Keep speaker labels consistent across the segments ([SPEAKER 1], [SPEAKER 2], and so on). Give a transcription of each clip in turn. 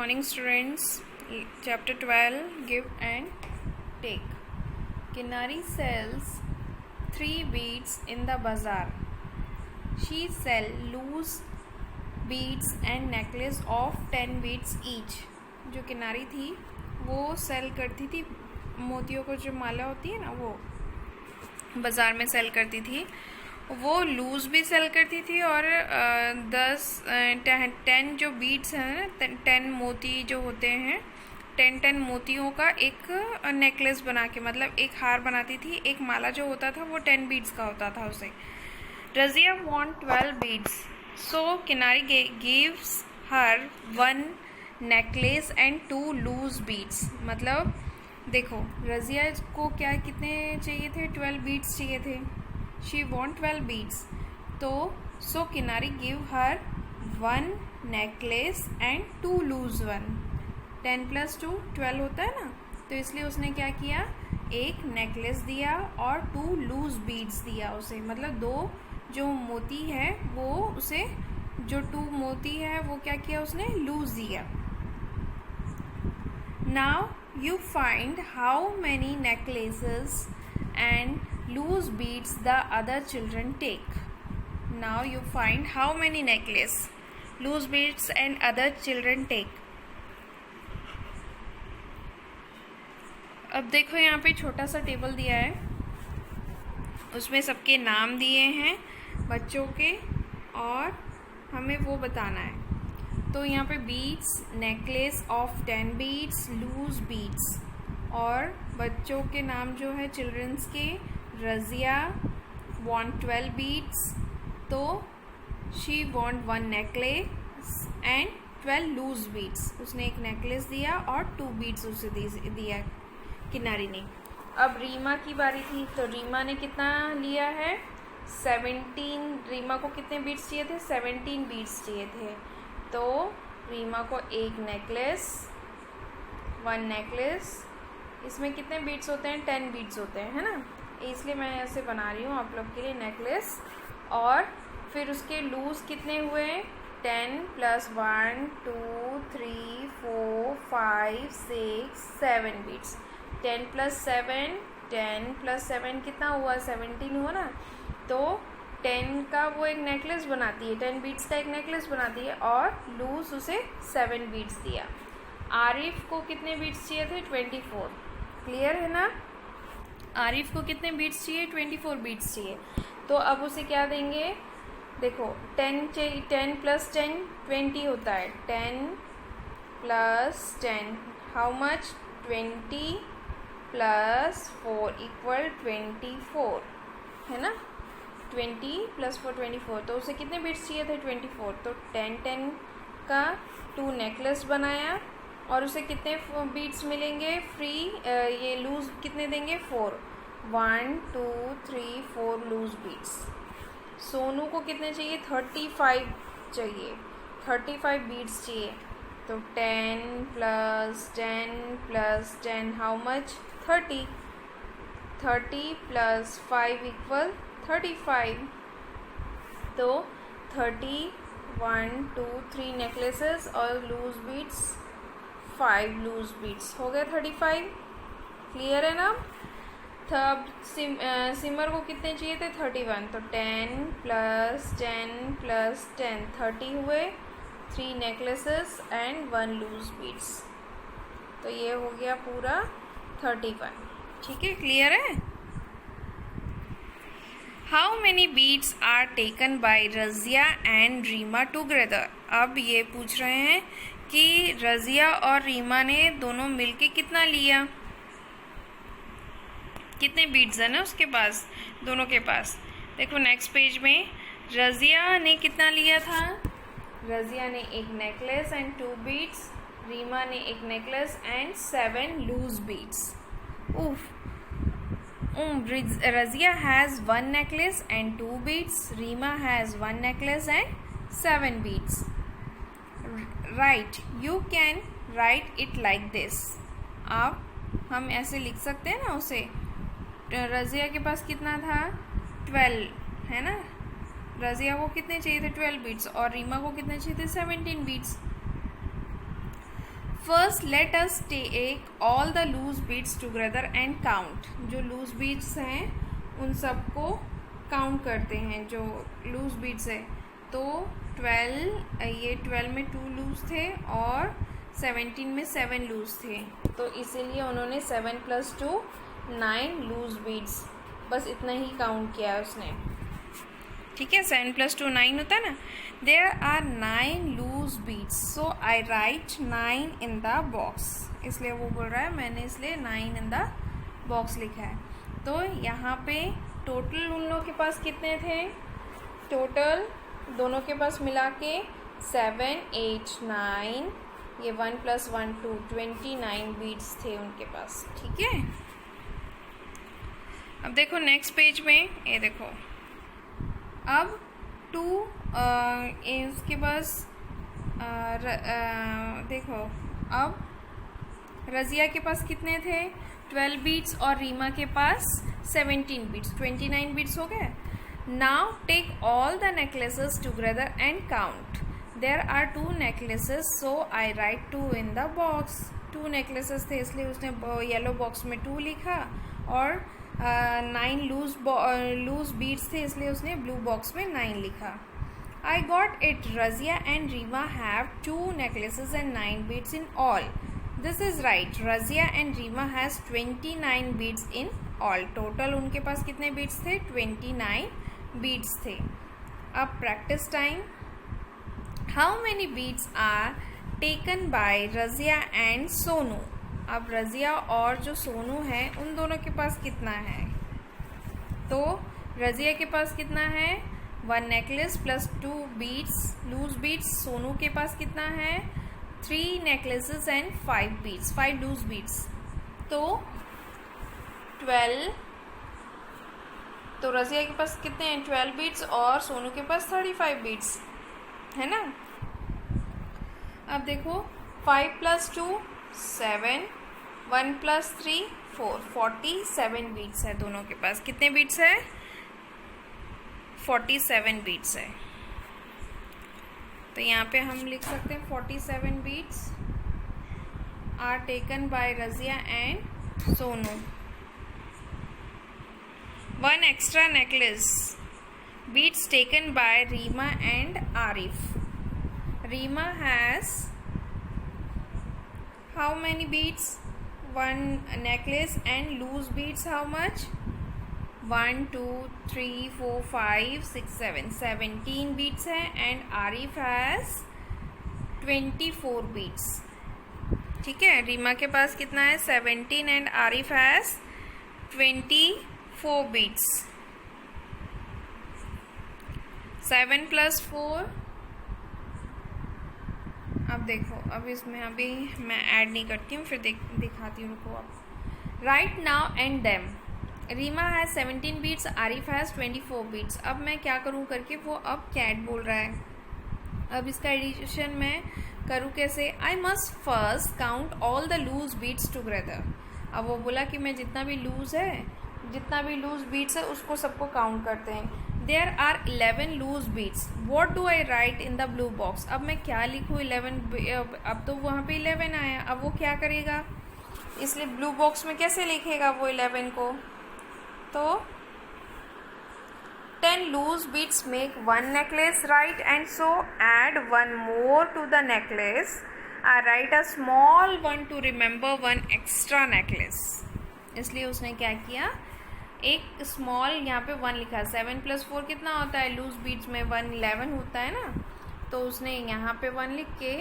[SPEAKER 1] morning, students. Chapter 12, Give and Take. Kinari sells 3 beads in the bazaar. She sell loose beads and necklace of 10 beads each. जो किनारी थी वो cell करती थी मोतियों को, जो माला होती है ना, वो बाज़ार में सेल करती थी. वो लूज़ भी सेल करती थी और 10 जो बीड्स हैं ना, 10 मोती जो होते हैं, 10 मोतियों का एक नेकलेस बना के, मतलब एक हार बनाती थी. एक माला जो होता था वो 10 बीड्स का होता था उसे. Razia want 12 beads, so Kinari gives her 1 necklace and 2 loose beads. मतलब देखो, रज़िया को क्या कितने चाहिए थे? 12 बीड्स चाहिए थे. शी वॉन्ट 12 बीड्स, तो so Kinari give her 1 necklace and 2 loose 1. 10 + 2 12 होता है ना, तो इसलिए उसने क्या किया, एक नेकलेस दिया और 2 लूज बीड्स दिया उसे. मतलब 2 जो मोती है वो उसे, जो 2 मोती है वो क्या किया उसने, लूज दिया. Now you find how many necklaces and loose beads the other children take. Now you find how many necklace, loose beads and other children take. अब देखो यहाँ पे छोटा सा टेबल दिया है, उसमें सबके नाम दिए हैं बच्चों के, और हमें वो बताना है. तो यहाँ पे beads, necklace of 10 beads, loose beads, और बच्चों के नाम जो है चिल्ड्रंस के. रज़िया वांट 12 बीड्स, तो she want 1 necklace and 12 loose beads. उसने एक नेकलेस दिया और 2 बीड्स उसे दिया किनारी ने. अब रीमा की बारी थी, तो रीमा ने कितना लिया है, 17. रीमा को कितने बीड्स चाहिए थे? 17 बीड्स चाहिए थे. तो रीमा को एक नेकलेस, 1 नेकलेस, इसमें कितने बीड्स होते हैं? 10 बीड्स होते हैं, है ना. इसलिए मैं ऐसे बना रही हूँ आप लोग के लिए नेकलेस. और फिर उसके लूज कितने हुए? 10 + 1 2 3 4 5 6 7 बीड्स. 10 + 7 10 + 7 कितना हुआ? 17 हुआ ना. तो 10 का वो एक नेकलेस बनाती है, 10 बीड्स का एक नेकलेस बनाती है, और लूज उसे 7 बीड्स दिया. आरिफ को कितने बीड्स चाहिए थे? 24. क्लियर है ना. आरिफ को कितने बीड्स चाहिए? 24 बीड्स चाहिए. तो अब उसे क्या देंगे? देखो 10 चाहिए, 10 + 10 20 होता है. 10 + 10 हाउ मच? 20 + 4 = 24, है ना. 20 + 4 24. तो उसे कितने बीड्स चाहिए थे? 24. तो 10 का 2 नेकलेस बनाया, और उसे कितने बीड्स मिलेंगे फ्री? ये लूज कितने देंगे? 4. 1 2 3 4 लूज बीड्स. सोनू को कितने चाहिए? 35 चाहिए, 35 बीड्स चाहिए. तो 10 + 10 + 10 हाउ मच? 30. 30 + 5 = 35. तो 30 1 2 3 नेकलेसेस और लूज बीड्स 5 लूज बीड्स हो गए 35. क्लियर है ना. तब सिमर को कितने चाहिए थे? 31. तो 10 + 10 + 10 30 हुए, 3 नेकलेसेस एंड 1 लूज बीड्स. तो ये हो गया पूरा 31. ठीक है, क्लियर है. How many beads are taken by Razia and Reema together? अब ये पूछ रहे हैं कि रज़िया और रीमा ने दोनों मिलके कितना लिया, कितने बीड्स है ना उसके पास, दोनों के पास. देखो नेक्स्ट पेज में रज़िया ने कितना लिया था? रज़िया ने एक नेकलेस एंड 2 बीड्स, रीमा ने एक necklace and 7 loose beads. Razia has 1 necklace and 2 beads. Reema has 1 necklace and 7 beads. Right, you can write it like this. अब हम ऐसे लिख सकते हैं ना उसे. रज़िया के पास कितना था? 12, है ना. रज़िया को कितने चाहिए थे? 12 बीड्स, और रीमा को कितने चाहिए थे? 17 beads. First let us take all the loose beads together and count. जो लूज बीट्स हैं उन सबको काउंट करते हैं, जो लूज बीट्स है। तो 12 में 2 लूज थे और 17 में 7 लूज थे, तो इसीलिए उन्होंने 7 + 2 9 लूज बीट्स, बस इतना ही काउंट किया है उसने। ठीक है, 7 + 2 9 होता है ना। There are 9 loose beads, so I write 9 in the box. इसलिए वो बोल रहा है मैंने इसलिए 9 इन द बॉक्स लिखा है। तो यहाँ पे टोटल उन लोगों के पास कितने थे? टोटल दोनों के पास मिला के 7 8 9, ये 1 + 1 2 29 बीट्स थे उनके पास। ठीक है, अब देखो नेक्स्ट पेज में, ये देखो अब 2 इसके पास देखो अब रज़िया के पास कितने थे? 12 बीट्स और रीमा के पास 17 बीट्स, 29 बीट्स हो गए। Now take all the necklaces together and count. There are 2 necklaces, so I write 2 in the box. 2 necklaces थे इसलिए उसने येलो बॉक्स में 2 लिखा, और 9 लूज बीट्स थे इसलिए उसने ब्लू बॉक्स में 9 लिखा। I got it. Razia and Rima have 2 necklaces and 9 beads in all. This is right. Razia and Rima has 29 beads in all. Total उनके पास कितने beads थे? 29 beads थे। अब practice time. How many beads are taken by Razia and Sonu? अब रज़िया और जो सोनू है उन दोनों के पास कितना है? तो रज़िया के पास कितना है? 1 necklace + 2 beads loose beads. Sonu के पास कितना है? 3 necklaces and 5 beads, 5 loose beads. तो 12, तो रज़िया के पास कितने हैं? 12 बीड्स और सोनू के पास 35 बीड्स है ना। अब देखो 5 + 2 7, 1 + 3 4, 47 बीड्स है दोनों के पास। कितने बीड्स है? 47 बीट्स है। तो यहाँ पे हम लिख सकते हैं 47 beads are taken by Razia and Sonu. 1 extra necklace beads taken by Reema and Arif. Reema has how many beads? 1 necklace and loose beads how much? 1 2 3 4 5 6 7 17 beads है, and आरिफ हैज 24 beads। ठीक है, रीमा के पास कितना है? 17 एंड आरिफ हैज 24 beads। 7 + 4, अब देखो, अब इसमें अभी मैं ऐड नहीं करती हूँ, फिर दिखाती हूँ उनको। अब right now and them. Reema has 17 beads, Arif has 24 beads. अब मैं क्या करूँ करके वो अब कैट बोल रहा है। अब इसका एडिशन मैं करूँ कैसे? I must first count all the loose beads together. अब वो बोला कि मैं जितना भी लूज बीट्स है उसको सबको काउंट करते हैं। There are 11 loose beads, what do I write in the blue box. अब मैं क्या लिखूँ? 11, अब तो वहाँ पे 11 आया, अब वो क्या करेगा? इसलिए ब्लू बॉक्स में कैसे लिखेगा वो 11 को? तो 10 loose beads make 1 necklace, right, and so add 1 more to the necklace. I write a small 1 to remember 1 extra necklace. इसलिए उसने क्या किया? एक स्मॉल यहाँ पे 1 लिखा। 7 + 4 कितना होता है? लूज बीट्स में 1 11 होता है ना। तो उसने यहाँ पे 1 लिख के,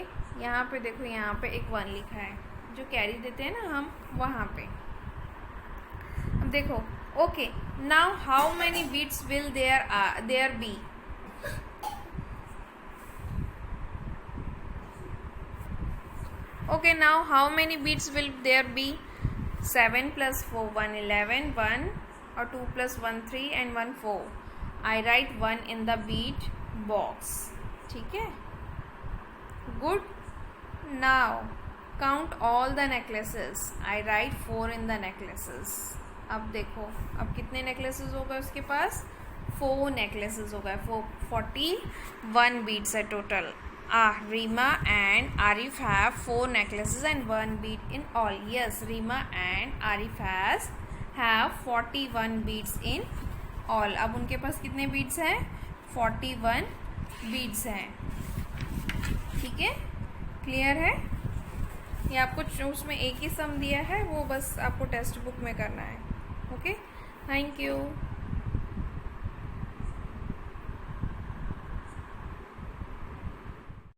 [SPEAKER 1] यहाँ पे देखो यहाँ पे एक 1 लिखा है, जो कैरी देते हैं ना हम, वहाँ पे। अब देखो, okay, now how many beads will there be? Okay, now how many beads will there be? 7 + 4 1 11, 1 और 2 + 1 3 and 1 4. I write 1 in the bead box. ठीक है, good. Now count all the necklaces. I write 4 in the necklaces. अब देखो, अब कितने necklaces हो गए उसके पास? 4 necklaces हो गए। 41 beads है total. Rima and Arif have 4 necklaces and 1 bead in all. Yes, Rima and Arif have 41 beads in all. अब उनके पास कितने beads हैं? 41 beads हैं. ठीक है, क्लियर है? ये आपको उसमें एक ही सम दिया है, वो बस आपको टेक्स्ट बुक में करना है. Okay, thank you.